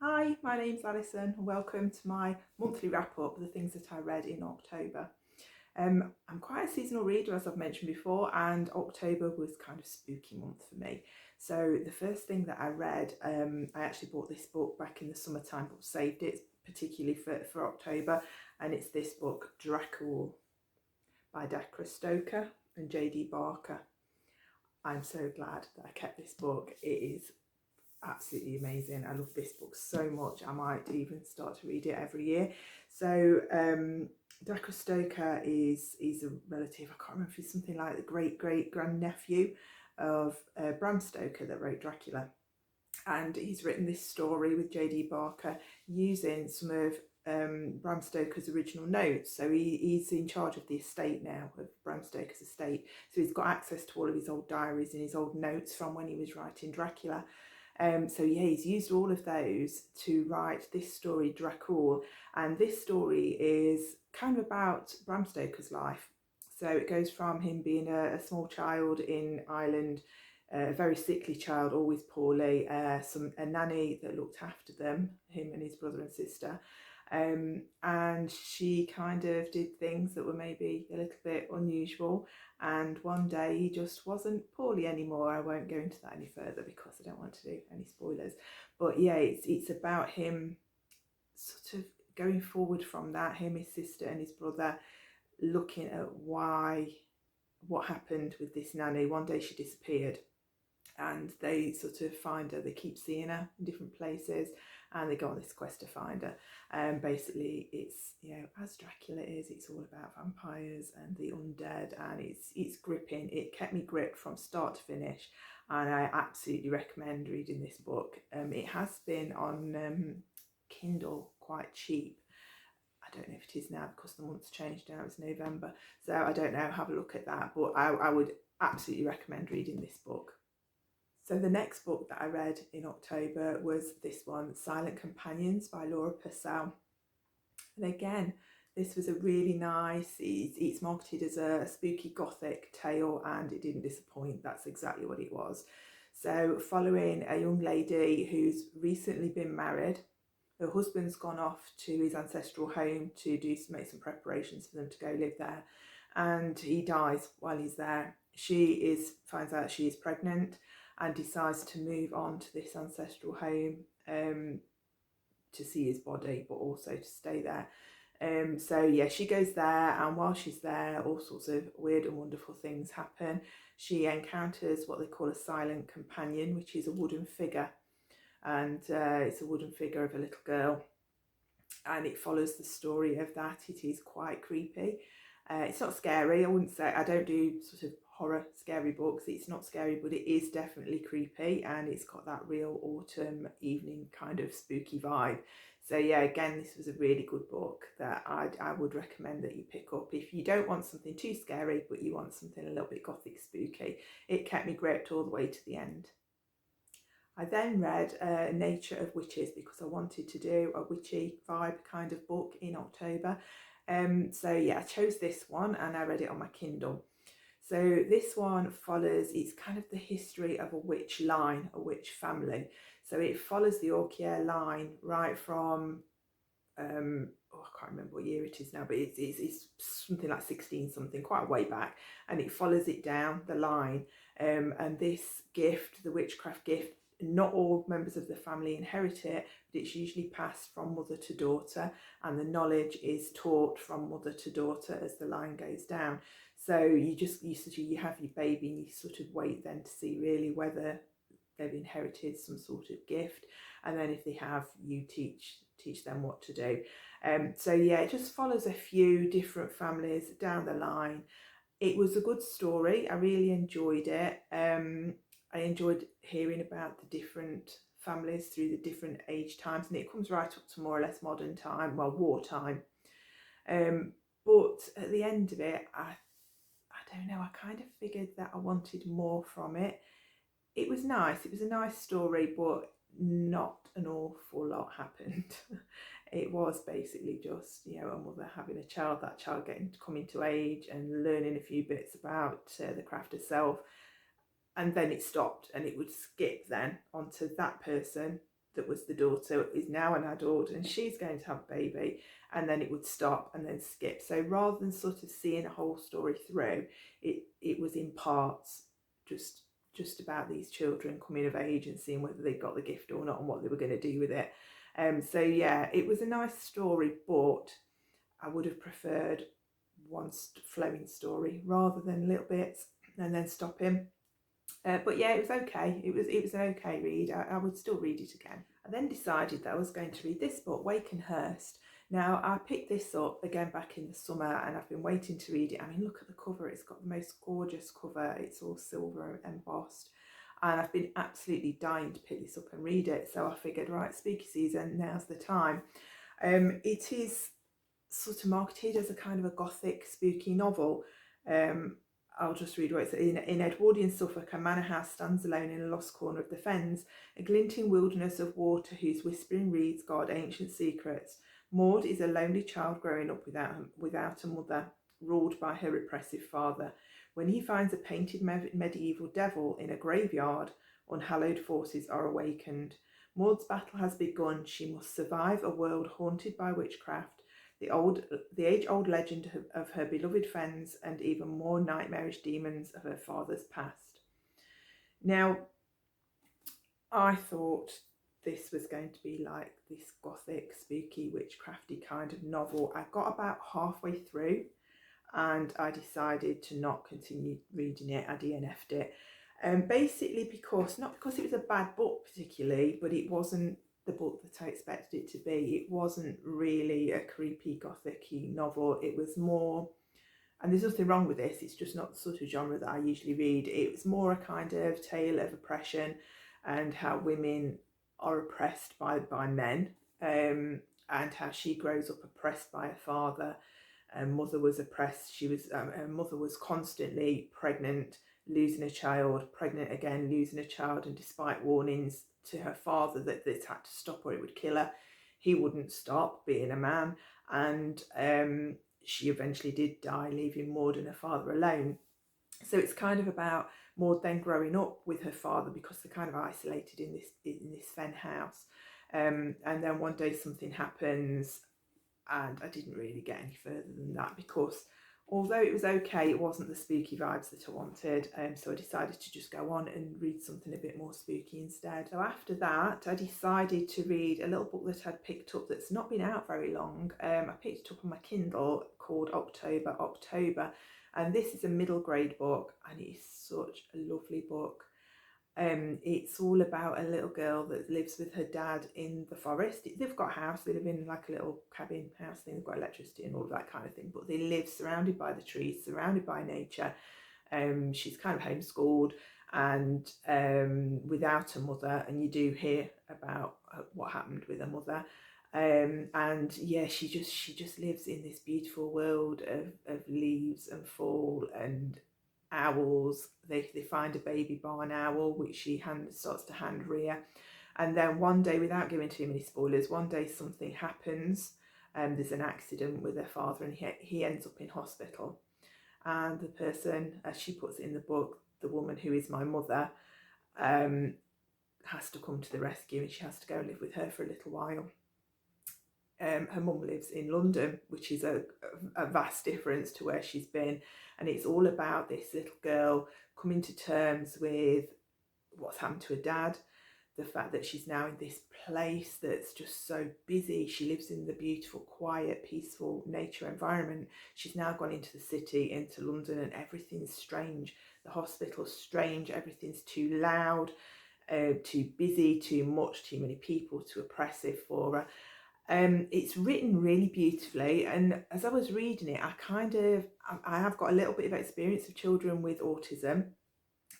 Hi, my name's Alison and welcome to my monthly wrap up of the things that I read in October. I'm quite a seasonal reader, as I've mentioned before, and October was kind of spooky month for me. So the first thing that I read, I actually bought this book back in the summertime but saved it particularly for October, and it's this book, Dracula by Decra Stoker and J.D. Barker. I'm so glad that I kept this book. It is absolutely amazing. I love this book so much. I might even start to read it every year. So Decra Stoker is a relative. I can't remember if he's something like the great grandnephew of Bram Stoker that wrote Dracula, and he's written this story with J.D. Barker using some of Bram Stoker's original notes. So he's in charge of the estate now, of Bram Stoker's estate. So he's got access to all of his old diaries and his old notes from when he was writing Dracula. So yeah, he's used all of those to write this story, Dracula, and this story is kind of about Bram Stoker's life. So it goes from him being a small child in Ireland, a very sickly child, always poorly, a nanny that looked after them, him and his brother and sister. And she kind of did things that were maybe a little bit unusual. And one day he just wasn't poorly anymore. I won't go into that any further because I don't want to do any spoilers. But yeah, it's about him sort of going forward from that, him, his sister, and his brother looking at what happened with this nanny. One day she disappeared and they sort of find her. They keep seeing her in different places and they go on this quest to find her. And basically it's, as Dracula is, it's all about vampires and the undead, and it's gripping. It kept me gripped from start to finish, and I absolutely recommend reading this book. It has been on Kindle quite cheap. I don't know if it is now because the month's changed now, it's November, so I don't know, have a look at that, but I would absolutely recommend reading this book. So the next book that I read in October was this one, Silent Companions by Laura Purcell. And again, this was a really nice, it's marketed as a spooky gothic tale, and it didn't disappoint. That's exactly what it was. So following a young lady who's recently been married, her husband's gone off to his ancestral home to make some preparations for them to go live there, and he dies while he's there. She finds out she is pregnant and decides to move on to this ancestral home to see his body, but also to stay there. So yeah, she goes there, and while she's there, all sorts of weird and wonderful things happen. She encounters what they call a silent companion, which is a wooden figure, and it's a wooden figure of a little girl, and it follows the story of that. It is quite creepy. It's not scary. I wouldn't say, I don't do sort of horror scary books. It's not scary, but it is definitely creepy, and it's got that real autumn evening kind of spooky vibe. So yeah, again, this was a really good book that I would recommend that you pick up if you don't want something too scary, but you want something a little bit gothic spooky. It kept me gripped all the way to the end. I then read Nature of Witches because I wanted to do a witchy vibe kind of book in October. So yeah, I chose this one and I read it on my Kindle. So this one follows, it's kind of the history of a witch line, a witch family. So it follows the Orkier line right from, I can't remember what year it is now, but it's something like 16 something, quite a way back. And it follows it down the line. And this gift, the witchcraft gift, not all members of the family inherit it, but it's usually passed from mother to daughter, and the knowledge is taught from mother to daughter as the line goes down. So you have your baby and you sort of wait then to see really whether they've inherited some sort of gift, and then if they have, you teach them what to do. So yeah, it just follows a few different families down the line. It was a good story. I really enjoyed it. I enjoyed hearing about the different families through the different age times, and it comes right up to more or less modern time, well, wartime. But at the end of it, I don't know, I kind of figured that I wanted more from it. It was nice. It was a nice story, but not an awful lot happened. It was basically just, a mother having a child, that child coming to age and learning a few bits about the craft herself, and then it stopped and it would skip then onto that person that was the daughter is now an adult and she's going to have a baby, and then it would stop and then skip. So rather than sort of seeing a whole story through, it was in parts, just about these children coming of age and seeing whether they got the gift or not and what they were going to do with it. So yeah, it was a nice story, but I would have preferred one flowing story rather than little bits and then stopping. But yeah, it was okay. It was an okay read. I would still read it again. I then decided that I was going to read this book, Wakenhurst. Now, I picked this up again back in the summer and I've been waiting to read it. I mean, look at the cover. It's got the most gorgeous cover. It's all silver embossed. And I've been absolutely dying to pick this up and read it. So I figured, right, spooky season, now's the time. It is sort of marketed as a kind of a gothic spooky novel. I'll just read what it says. In Edwardian Suffolk, a manor house stands alone in a lost corner of the fens, a glinting wilderness of water whose whispering reeds guard ancient secrets. Maud is a lonely child growing up without a mother, ruled by her repressive father. When he finds a painted medieval devil in a graveyard, unhallowed forces are awakened. Maud's battle has begun. She must survive a world haunted by witchcraft, the age-old legend of her beloved fens, and even more nightmarish demons of her father's past. Now, I thought this was going to be like this gothic, spooky, witchcrafty kind of novel. I got about halfway through and I decided to not continue reading it. I DNF'd it. Basically not because it was a bad book particularly, but it wasn't the book that I expected it to be. It wasn't really a creepy gothic-y novel. It was more, and there's nothing wrong with this, it's just not the sort of genre that I usually read. It was more a kind of tale of oppression and how women are oppressed by men, and how she grows up oppressed by her father. Mother was oppressed. Her mother was constantly pregnant, losing a child, pregnant again, losing a child, and despite warnings to her father that this had to stop or it would kill her, he wouldn't stop, being a man, and she eventually did die, leaving Maud and her father alone. So it's kind of about Maud then growing up with her father because they're kind of isolated in this fen house, and then one day something happens, and I didn't really get any further than that because although it was okay, it wasn't the spooky vibes that I wanted, so I decided to just go on and read something a bit more spooky instead. So after that, I decided to read a little book that I'd picked up that's not been out very long. I picked it up on my Kindle, called October, and this is a middle grade book, and it is such a lovely book. It's all about a little girl that lives with her dad in the forest. They've got a house, they live in like a little cabin house thing, they've got electricity and all of that kind of thing, but they live surrounded by the trees, surrounded by nature. She's kind of homeschooled and without a mother, and you do hear about what happened with her mother. And yeah, she just lives in this beautiful world of leaves and fall and owls. They find a baby barn owl which she starts to hand rear, and then one day, without giving too many spoilers, one day something happens. There's an accident with her father and he ends up in hospital, and the person, as she puts it in the book, the woman who is my mother, has to come to the rescue, and she has to go live with her for a little while. Her mum lives in London, which is a vast difference to where she's been, and it's all about this little girl coming to terms with what's happened to her dad, the fact that she's now in this place that's just so busy. She lives in the beautiful, quiet, peaceful nature environment. She's now gone into the city, into London, and everything's strange. The hospital's strange, everything's too loud, too busy, too much, too many people, too oppressive for her. It's written really beautifully, and as I was reading it, I have got a little bit of experience of children with autism,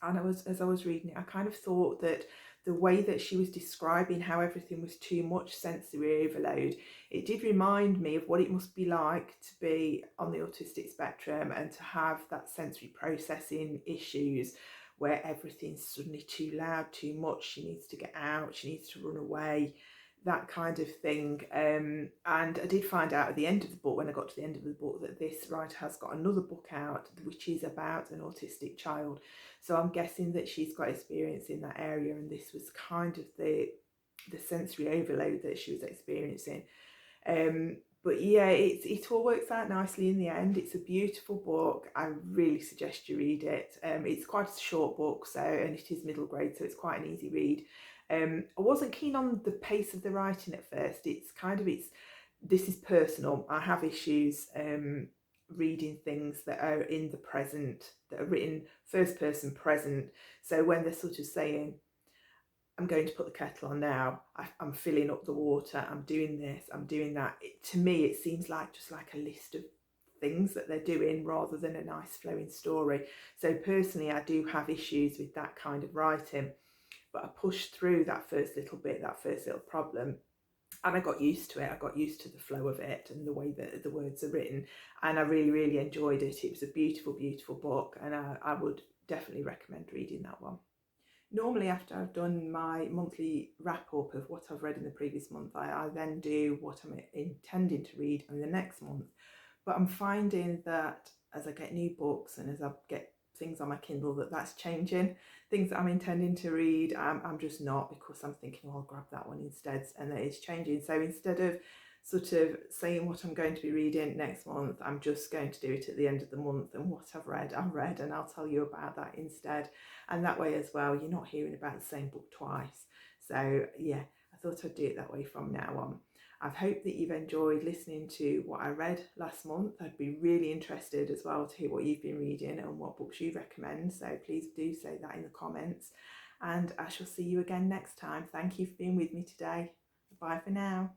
and as I was reading it, I kind of thought that the way that she was describing how everything was too much sensory overload, it did remind me of what it must be like to be on the autistic spectrum and to have that sensory processing issues where everything's suddenly too loud, too much. She needs to get out, she needs to run away, that kind of thing. And I did find out at the end of the book, when I got to the end of the book, that this writer has got another book out which is about an autistic child. So I'm guessing that she's got experience in that area, and this was kind of the the sensory overload that she was experiencing. But yeah, it all works out nicely in the end. It's a beautiful book. I really suggest you read it. It's quite a short book, so, and it is middle grade, so it's quite an easy read. I wasn't keen on the pace of the writing at first. This is personal. I have issues reading things that are in the present, that are written first person present. So when they're sort of saying, I'm going to put the kettle on now, I'm filling up the water, I'm doing this, I'm doing that. To me, it seems like just like a list of things that they're doing rather than a nice flowing story. So personally, I do have issues with that kind of writing, but I pushed through that first little bit, that first little problem, and I got used to it. I got used to the flow of it and the way that the words are written, and I really, really enjoyed it. It was a beautiful, beautiful book, and I would definitely recommend reading that one. Normally, after I've done my monthly wrap up of what I've read in the previous month, I then do what I'm intending to read in the next month. But I'm finding that as I get new books and as I get things on my Kindle, that's changing. Things that I'm intending to read, I'm just not, because I'm thinking, well, I'll grab that one instead, and that is changing. So instead of sort of saying what I'm going to be reading next month, I'm just going to do it at the end of the month, and what I've read, and I'll tell you about that instead. And that way as well, you're not hearing about the same book twice. So yeah, I thought I'd do it that way from now on. I hope that you've enjoyed listening to what I read last month. I'd be really interested as well to hear what you've been reading and what books you recommend. So please do say that in the comments. And I shall see you again next time. Thank you for being with me today. Bye for now.